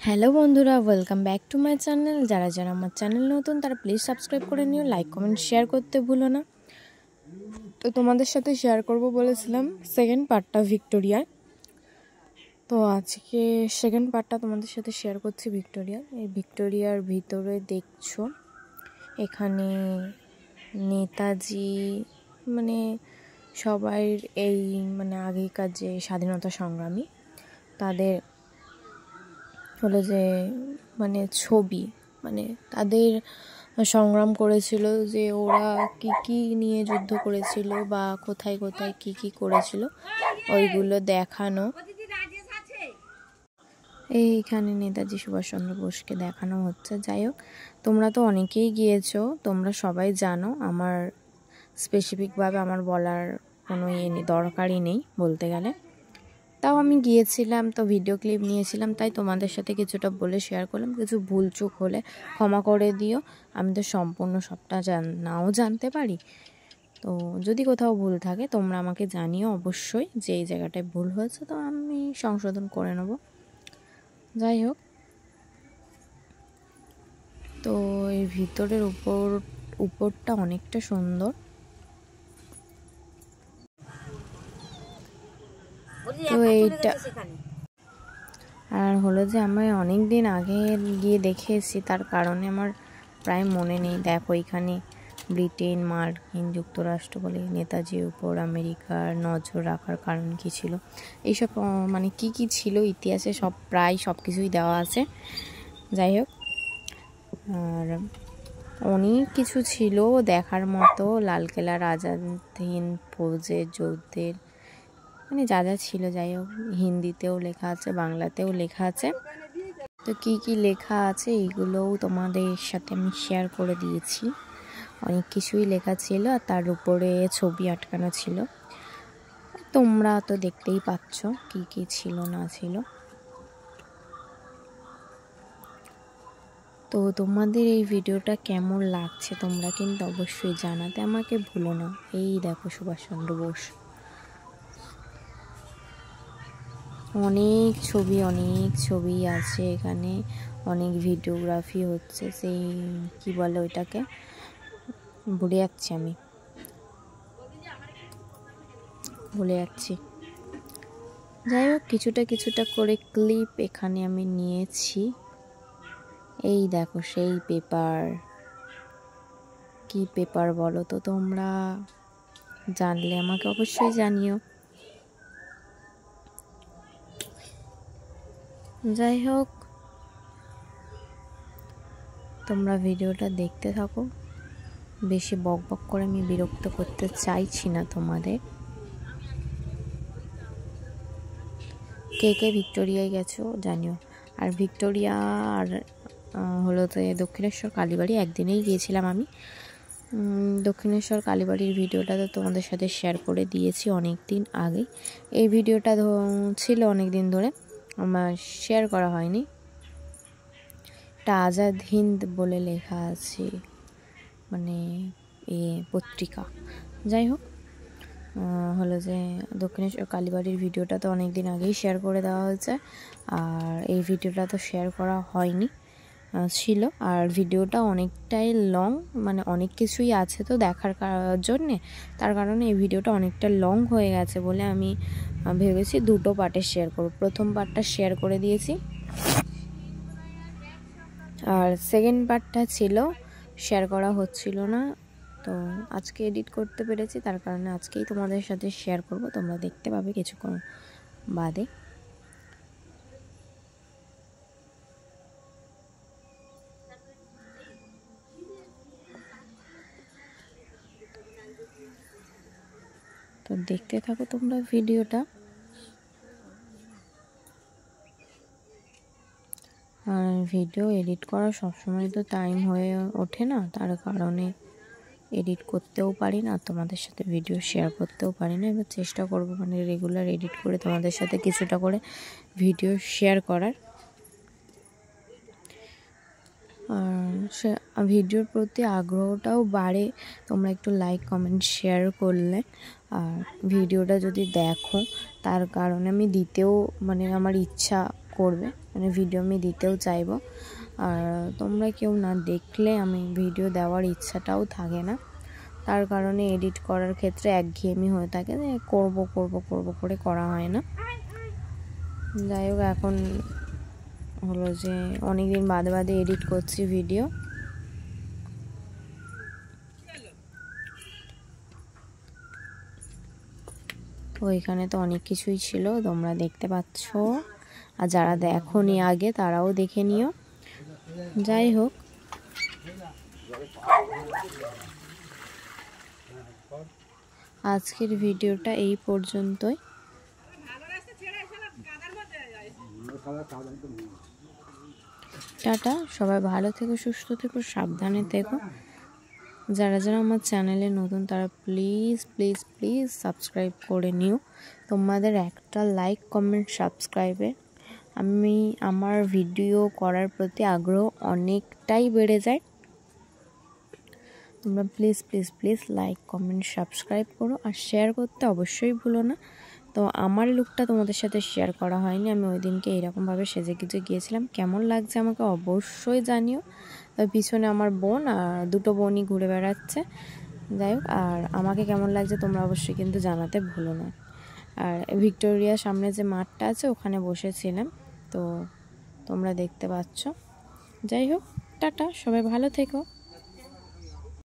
Hello বন্ধুরা, welcome back to my channel. যারা যারা আমার চ্যানেল নতুন তারা প্লিজ সাবস্ক্রাইব করে নিও, লাইক কমেন্ট শেয়ার করতে ভুলো না। তো তোমাদের সাথে শেয়ার করব বলেছিলাম সেকেন্ড পার্টটা ভিক্টোরিয়ার। তো আজকে সেকেন্ড পার্টটা তোমাদের সাথে শেয়ার করছি ভিক্টোরিয়ার। এই ভিক্টোরিয়ার ভিতরে দেখছো এখানে নেতাজি মানে সবাই এই আগেকার যে স্বাধীনতা সংগ্রামী তাদের হলো যে ছবি তাদের সংগ্রাম করেছিল, যে ওরা কি নিয়ে যুদ্ধ করেছিল বা কোথায় কোথায় কি করেছিল ওইগুলো দেখানো। এইখানে নেতাজি সুভাষচন্দ্র বোসকে দেখানো হচ্ছে। যাই হোক, তোমরা তো অনেকেই গিয়েছো, তোমরা সবাই জানো। আমার স্পেসিফিকভাবে আমার বলার কোনো দরকারই নেই বলতে গেলে। তাও আমি গিয়েছিলাম, তো ভিডিও ক্লিপ নিয়েছিলাম, তাই তোমাদের সাথে কিছুটা বলে শেয়ার করলাম। কিছু ভুল চুক হলে ক্ষমা করে দিও, আমি তো সম্পূর্ণ সবটা নাও জানতে পারি। তো যদি কোথাও ভুল থাকে তোমরা আমাকে জানিও অবশ্যই যে এই জায়গাটায় ভুল হয়েছে, তো আমি সংশোধন করে নেব। যাই হোক, তো এই ভিতরের উপরটা অনেকটা সুন্দর। তো এইটা আর হলো যে আমি অনেক দিন আগে গিয়ে দেখে এসেছি, তার কারণে আমার প্রায় মনে নেই। দেখো এখানে ব্রিটেন, মার্কিন যুক্তরাষ্ট্র বলে নেতাজির উপর আমেরিকার নজর রাখার কারণ কী ছিল, এইসব কি ছিল ইতিহাসে প্রায় সব কিছুই দেওয়া আছে। যাই হোক, আর অনেক কিছু ছিল দেখার মতো। লালকেল্লার আজাদহিন্দ ফৌজের যুদ্ধের যা যা ছিল। যাই হোক, হিন্দিতেও লেখা আছে, বাংলাতেও লেখা আছে। তো কি লেখা আছে এইগুলোও তোমাদের সাথে আমি শেয়ার করে দিয়েছি। অনেক কিছুই লেখা ছিল আর তার উপরে ছবি আটকানো ছিল। তোমরা তো দেখতেই পাচ্ছ কি ছিল না ছিল। তো তোমাদের এই ভিডিওটা কেমন লাগছে তোমরা কিন্তু অবশ্যই জানাতে আমাকে ভুলো না। এই দেখো সুভাষচন্দ্র বোস, অনেক ছবি আছে এখানে, অনেক ভিডিওগ্রাফি হচ্ছে। সেই কি বলে ওইটাকে, ভুলে যাচ্ছি। যাই হোক, কিছুটা করে ক্লিপ এখানে আমি নিয়েছি। এই দেখো সেই পেপার, কি পেপার বলো তো তোমরা, জানলে আমাকে অবশ্যই জানিও। যাই হোক, তোমরা ভিডিওটা দেখতে থাকো। বেশি বক করে আমি বিরক্ত করতে চাইছি না তোমাদের। কে ভিক্টোরিয়ায় গেছো জানিও। আর ভিক্টোরিয়া আর হলো তো দক্ষিণেশ্বর কালীবাড়ি একদিনেই গিয়েছিলাম আমি। দক্ষিণেশ্বর কালীবাড়ির ভিডিওটা তো তোমাদের সাথে শেয়ার করে দিয়েছি অনেক দিন আগে। এই ভিডিওটা ছিল অনেক দিন ধরে, আমার শেয়ার করা হয়নি। এটা আজাদ হিন্দ বলে লেখা আছে, পত্রিকা। যাই হোক, হলো যে দক্ষিণেশ্বর কালীবাড়ির ভিডিওটা তো অনেক দিন আগেই শেয়ার করে দেওয়া হয়েছে, আর এই ভিডিওটা তো শেয়ার করা হয়নি ছিল। আর ভিডিওটা অনেকটাই লং, অনেক কিছুই আছে তো দেখার জন্যে, তার কারণে এই ভিডিওটা অনেকটা লং হয়ে গেছে বলে আমি ভেবেছি দুটো পার্টে শেয়ার করব। প্রথম পার্টটা শেয়ার করে দিয়েছি, আর সেকেন্ড পার্টটা ছিল শেয়ার করা হচ্ছিল না। তো আজকে এডিট করতে পেরেছি, তার কারণে আজকেই তোমাদের সাথে শেয়ার করব, তোমরা দেখতে পাবে কিছুক্ষণ বাদে। তো দেখতে থাকো তোমরা ভিডিওটা। আর ভিডিও এডিট করা সবসময় তো টাইম হয়ে ওঠে না, তার কারণে এডিট করতেও পারি না, তোমাদের সাথে ভিডিও শেয়ার করতেও পারি না। এবার চেষ্টা করব রেগুলার এডিট করে তোমাদের সাথে কিছুটা করে ভিডিও শেয়ার করার। আর ভিডিওর প্রতি আগ্রহটাও বাড়ে তোমরা একটু লাইক কমেন্ট শেয়ার করলে। আর ভিডিওটা যদি দেখো, তার কারণে আমি দিতেও আমার ইচ্ছা করবে, মানে ভিডিও আমি দিতেও চাইবো। আর তোমরা কেউ না দেখলে আমি ভিডিও দেওয়ার ইচ্ছাটাও থাকে না, তার কারণে এডিট করার ক্ষেত্রে একঘেয়েমি হয়ে থাকে, যে করব করে করা হয় না। যাই হোক, এখন হলো যে অনেক দিন বাদে এডিট করছি ভিডিও। তো এখানে তো অনেক কিছুই ছিল, তোমরা দেখতে পাচ্ছ, আর যারা দেখোনি আগে তারাও দেখে নিও। যাই হোক, আজকের ভিডিওটা এই পর্যন্তই। টাটা, সবাই ভালো থেকো, সুস্থ থেকো, সাবধানে থেকো। যারা আমার চ্যানেলে নতুন তারা প্লিজ প্লিজ প্লিজ সাবস্ক্রাইব করে নিও। তোমাদের একটা লাইক, কমেন্ট, সাবস্ক্রাইবে আমার ভিডিও করার প্রতি আগ্রহ অনেকটাই বেড়ে যায়। তোমরা please please please like, comment, subscribe করো, আর শেয়ার করতে অবশ্যই ভুলো না। তো আমার লুকটা তোমাদের সাথে শেয়ার করা হয়নি, আমি ওই দিনকে এইরকমভাবে সেজে গুজে গিয়েছিলাম। কেমন লাগছে আমাকে অবশ্যই জানিও। পিছনে আমার বোন আর দুটো বোনই ঘুরে বেড়াচ্ছে। যাই হোক, আর আমাকে কেমন লাগছে তোমরা অবশ্যই কিন্তু জানাতে ভুলো না। আর ভিক্টোরিয়ার সামনে যে মাঠটা আছে ওখানে বসেছিলাম, তো তোমরা দেখতে পাচ্ছ। যাই হোক, টাটা, সবাই ভালো থেকো।